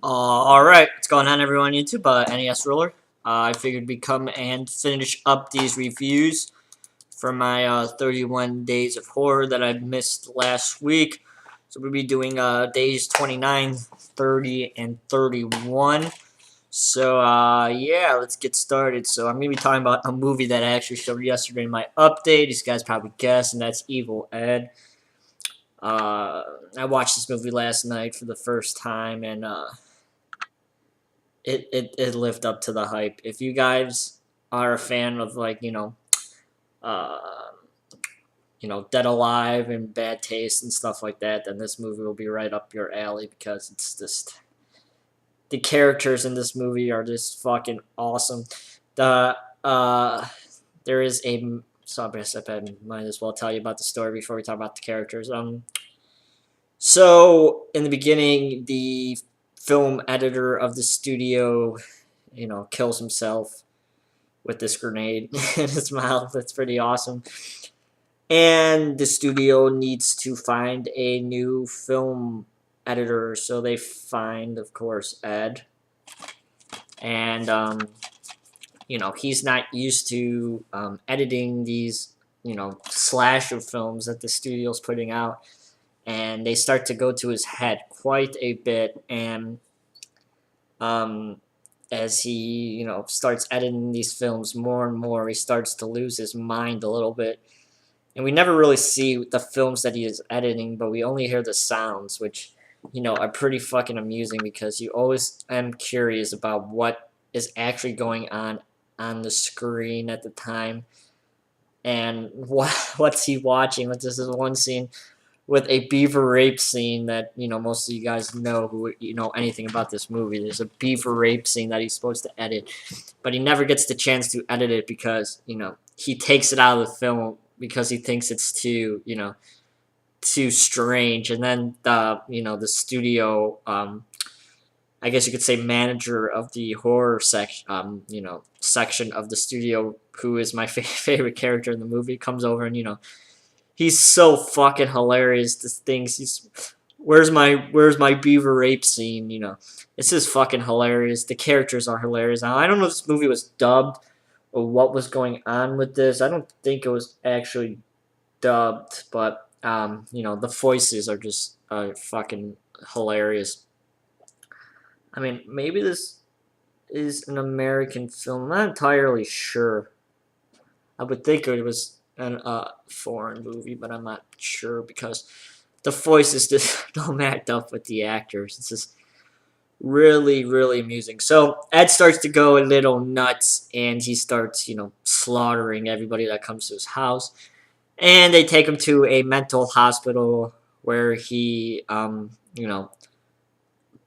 Alright, what's going on everyone on YouTube? NES Ruler. I figured we'd come and finish up these reviews for my 31 Days of Horror that I missed last week. So we'll be doing days 29, 30, and 31. So yeah, let's get started. So I'm going to be talking about a movie that I actually showed yesterday in my update. These guys probably guessed, and that's Evil Ed. I watched this movie last night for the first time, and it lived up to the hype. If you guys are a fan of uh, Dead Alive and Bad Taste and stuff like that, then this movie will be right up your alley because it's just the characters in this movie are just fucking awesome. The there is a so I guess I might as well tell you about the story before we talk about the characters. So in the beginning, the film editor of the studio, kills himself with this grenade in his mouth. That's pretty awesome. And the studio needs to find a new film editor, so they find, of course, Ed. And he's not used to editing these, slasher films that the studio's putting out, and they start to go to his head quite a bit. And as he, starts editing these films more and more, he starts to lose his mind a little bit. And we never really see the films that he is editing, but we only hear the sounds, which, are pretty fucking amusing because you always am curious about what is actually going on the screen at the time. And what's he watching? This is one scene with a beaver rape scene that most of you guys know who know anything about this movie. There's a beaver rape scene that he's supposed to edit, but he never gets the chance to edit it because he takes it out of the film because he thinks it's too strange. And then the studio, I guess you could say manager of the horror section, section of the studio, who is my favorite character in the movie, comes over and he's so fucking hilarious. This things he's where's my beaver rape scene? It's just fucking hilarious. The characters are hilarious. Now I don't know if this movie was dubbed or what was going on with this. I don't think it was actually dubbed, but the voices are just fucking hilarious. I mean, maybe this is an American film. I'm not entirely sure. I would think it was a foreign movie, but I'm not sure because the voices just don't match up with the actors. It's just really, really amusing. So Ed starts to go a little nuts, and he starts, slaughtering everybody that comes to his house. And they take him to a mental hospital where he,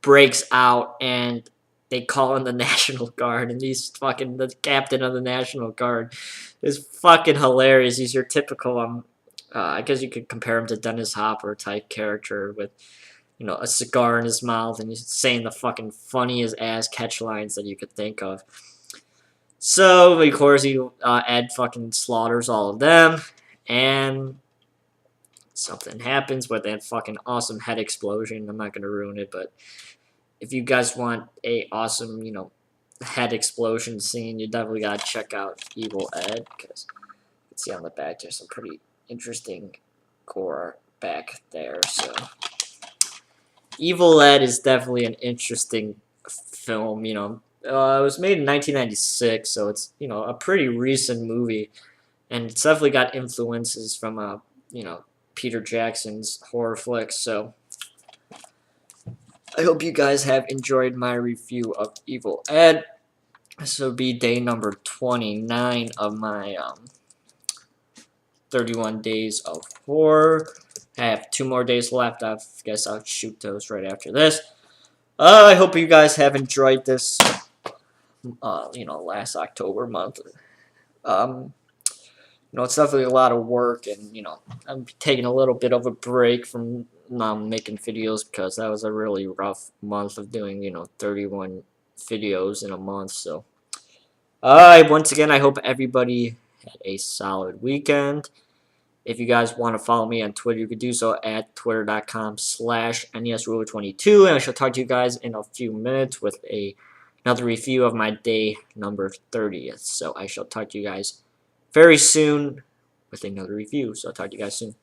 breaks out, and they call in the National Guard, and he's fucking the captain of the National Guard. It's fucking hilarious. He's your typical, I guess you could compare him to Dennis Hopper type character with, a cigar in his mouth, and he's saying the fucking funniest ass catch lines that you could think of. So, of course, Ed fucking slaughters all of them, and something happens with that fucking awesome head explosion. I'm not going to ruin it, but if you guys want a awesome, head explosion scene, you definitely got to check out Evil Ed, because you can see on the back there's some pretty interesting gore back there. So Evil Ed is definitely an interesting film. It was made in 1996, so it's a pretty recent movie, and it's definitely got influences from Peter Jackson's horror flicks. So I hope you guys have enjoyed my review of Evil Ed. This will be day number 29 of my 31 Days of Horror. I have 2 more days left. I guess I'll shoot those right after this. I hope you guys have enjoyed this, last October month. It's definitely a lot of work, and, I'm taking a little bit of a break from making videos because that was a really rough month of doing, 31 videos in a month. So, once again, I hope everybody had a solid weekend. If you guys want to follow me on Twitter, you can do so at twitter.com/NESRuler22. And I shall talk to you guys in a few minutes with another review of my day number 30th. So I shall talk to you guys very soon with another review. So I'll talk to you guys soon.